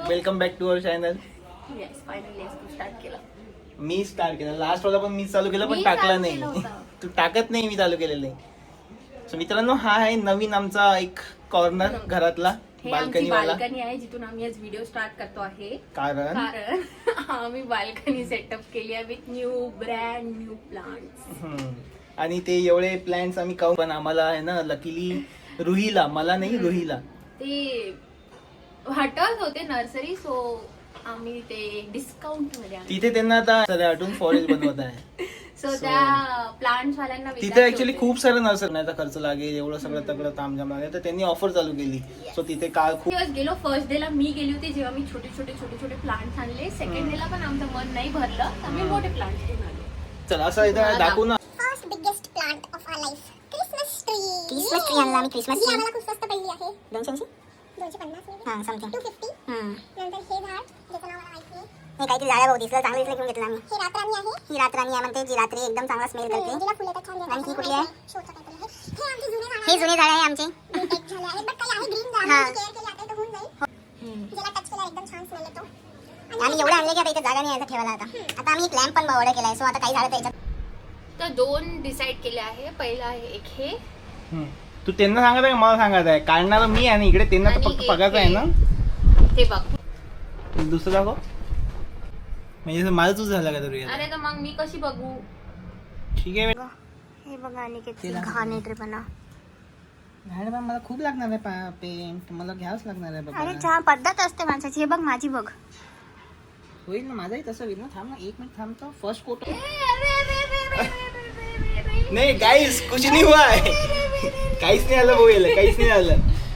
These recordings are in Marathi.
Welcome back to our channel. Yes finally तू स्टार्ट केला. मी स्टार्ट केलं, लास्ट वाला पण मी चालू केलं पण मी टाकला चालू नाही. केलं होतं. तू टाकत नाही, मी चालू केलेलं नाही. सो मित्रांनो, हा आहे नवीन आमचा एक कॉर्नर घरातला हे आमची बाल्कनी वाला. बाल्कनी आहे जिथून आम्ही आज व्हिडिओ स्टार्ट करतो आहे. कारण आम्ही बाल्कनी सेटअप केली आहे विथ ब्रँड न्यू प्लांट्स. आणि ते एवढे प्लॅन्स आम्ही खाऊ, पण आम्हाला आहे ना लकीली रुहीला, मला नाही रुहीला ते हटत होते नर्सरी, सो आम्ही ते डिस्काउंट मध्ये आणले. तिथे त्यांना आता सध्या आठवून फॉरेस्ट बनवत आहे. सो त्या प्लांट्स वाल्यांना तिथे ऍक्च्युअली खूप सारं नर्सरीचा खर्च लागेल, एवढं सगळं तगडं तामझाम लागेल, तर त्यांनी ऑफर चालू केली. सो तिथे काल खूप दिवस गेलो. फर्स्ट डे ला मी गेली होती जेव्हा मी छोटे छोटे प्लांट्स आणले. सेकंड डे ला पण आमचं मन नाही भरलं, तर आम्ही मोठे प्लांट्स घेऊन आलो. चल असं इथं दाखवू ना. First biggest plant of our life, Christmas tree आणला आम्ही. क्रिसमस ट्री आम्हाला खूप स्वस्त पडली आहे. 250 हां समथिंग 250. नंतर हे झाड ज्याचं नाव मला माहिती नाही, हे काहीतरी झाड भाऊ दिसलं, चांगलं दिसलं घेऊन घेतलं आम्ही. ही रातराणी आहे. ही रातराणी आहे म्हणते, जी रात्री एकदम चांगला स्मेल करते. जिला फुलं तर छान येतात. आणि ही कुठली आहे? शोचं काहीतरी आहे. हे आमचे जुने झाड, हे जुने झाड आहे आमचे. बीटेक झाले आहेत, बट काही आहे ग्रीन झाड, केअर केली आता तर होऊन जाईल. ज्याला टच केला एकदम छान स्मेल येतो. आम्ही एवढं आणले की आता इथे जागा नाही यायचा ठेवायला. आता आम्ही एक लॅम्प पण ऑर्डर केलाय. सो आता काही झाडं त्याच्यात तर 2 डिसाइड केले आहे. पहिला आहे एक हे, तू त्यांना सांगत आहे, मला सांगत आहे. काढणार मी आणि इकडे त्यांना तर आणि फक्त एक बघायचं आहे ना. ते बघ. दुसरं दाखव. म्हणजे माझं तुझं झालं का तरी? अरे तर मग मी कशी बघू? ठीक आहे. हे बघा आणि किती ते दाखव. घाण आहे पण. मॅडम मला खूप लागणार आहे पेंट, मला घ्यावंच लागणार आहे अरे बाबा. चहा पद्धत असते माणसाची. हे बघ माझी बघ. होईल ना, माझाही तसं होईल ना. थांब ना, 1 मिनिट थांबतो. फर्स्ट कोट नाही गाईस, कुछ नाही हुआ है. काहीच नाही आलं भाऊ, याला काहीच नाही आलं.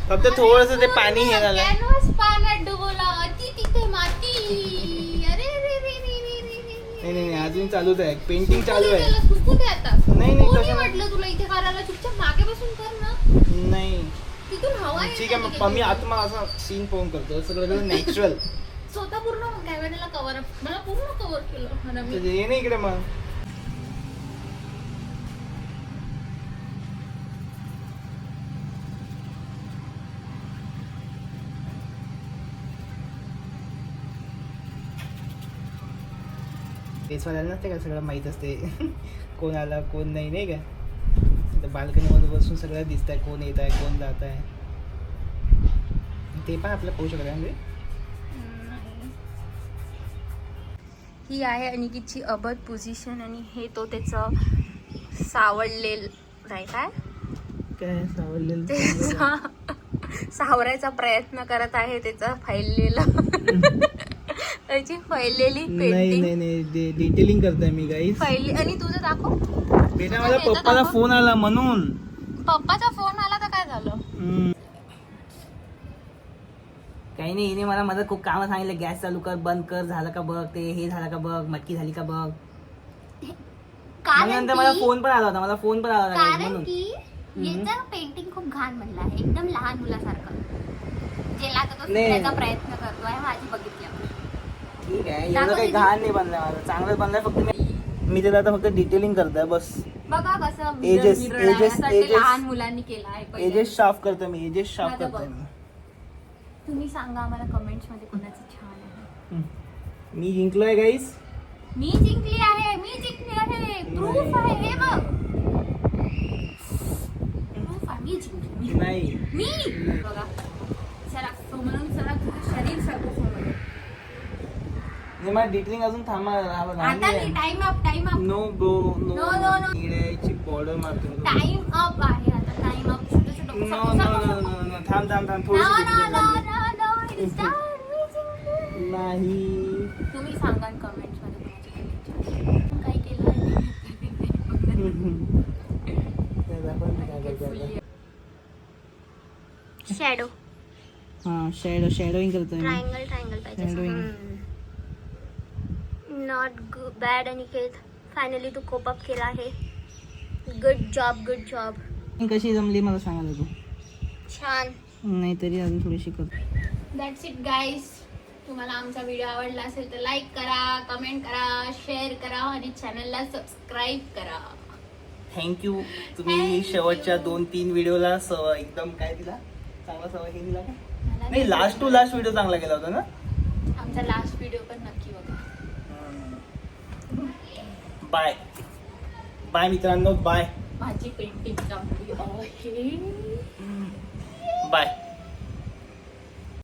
फक्त थोडंसं ते पाणी हे झालं. कॅनव्हास पाण्यात डुबवला, ती तिथे माती. अरे रे रे रे रे रे रे. नाही अजून चालूच आहे, पेंटिंग चालू आहे. त्याला सुकू दे आता. नाही कोणी तसं म्हटलं तुला इथे करायला? चुपचाप मागे बसून कर ना. नाही. तिथून हवा ठीक आहे, मग मी आत्मा असा सीन पाहून करतो, सगळं नॅचरल. स्वतः पूर्ण कॅमेऱ्याला कव्हर अप, मला पूर्ण कव्हर केलं ना मी. ये नाही इकडे मग. पेसवाल्याला नसते का सगळं माहीत असते. कोण आला कोण नाही, नाही का. बाल्कनीमध्ये बसून सगळं दिसत आहे, कोण येत आहे कोण जात आहे. ते पण आपल्याला पाहू शकत आहे. ही आहे अनिकेतची अबध पोझिशन आणि हे तो त्याचं सावळलेलं नाही काय काय सावरलेलं ते सावरायचा प्रयत्न करत आहे. त्याचा फैललेला त्याची फैललेली पेंटिंग नाही डिटेलिंग करतोय मी गाईस. फैलली. आणि तुझं दाखव. बेटा मला पप्पाला फोन आला म्हणून. पप्पाचा फोन आला तर काय झालं? काही नाही, हिने मला खूप कामं सांगितलं. गॅस चालू कर, बंद कर, झालं का बघ, ते हे झालं का बघ, मटकी झाली का बघ. कारण मला फोन पण आला होता, कारण की याचं पेंटिंग खूप घाण बनलं आहे, एकदम लहान मुलासारखं. ज्याला आता तो नाही. शिकण्याचा प्रयत्न करतोय माझी बघितल्या. ठीक आहे, एवढं काही घाण नाही बनलंय माझं, चांगलंच बनलंय. फक्त मी त्याला आता फक्त डिटेलिंग करतोय बस. बघा कसं Edges, mirror आहे, edges, असं ते edges. लहान मुलांनी केलं आहे पहिले. एजेस साफ करतोय मी, एजेस साफ माझं करतोय बघ. मी. तुम्ही सांगा आम्हाला कमेंट्स मध्ये कोणाचं छान आहे. मी जिंकलोय गाईस. मी जिंकली आहे, मी जिंकली आहे. प्रूफ आहे हे बघ. प्रूफ आहे, मी जिंकली. नाही मी बघा चला म्हणून चला तुझं शरीर सर्व समोर. मला डिटेलिंग अजून आता नाही. Time up no bro no. No, no, no. निळ्याची बॉर्डर मारतो. टाइम अप आहे आता. Time up. छोटं नो थांब नाही. तुम्ही सांगा कमेंट्स मध्ये कोणाची काय केलं. शॅडो हा शॅडोइंग करतोय मी. Triangle Shadowing. Not bad. Aniket finally तू कोप अप केला आहे. Good job. कशी जमली मला सांगायला तू. छान. नाही तरी अजून थोडीशी करतो. That's it guys. तुम्हाला आमचा व्हिडिओ आवडला असेल तर लाईक करा, कमेंट करा, शेअर करा आणि चॅनलला सबस्क्राईब करा. थँक्यू. तुम्ही शेवटच्या 2-3 व्हिडिओला एकदम काय दिला, चांगला सवय हे दिला का. नाही, लास्ट टू लास्ट व्हिडिओ चांगला केला होता ना. आमचा लास्ट व्हिडिओ पण नक्की बघा. बाय बाय मित्रांनो, बाय. माझी पेंटिंग चांगली आहे.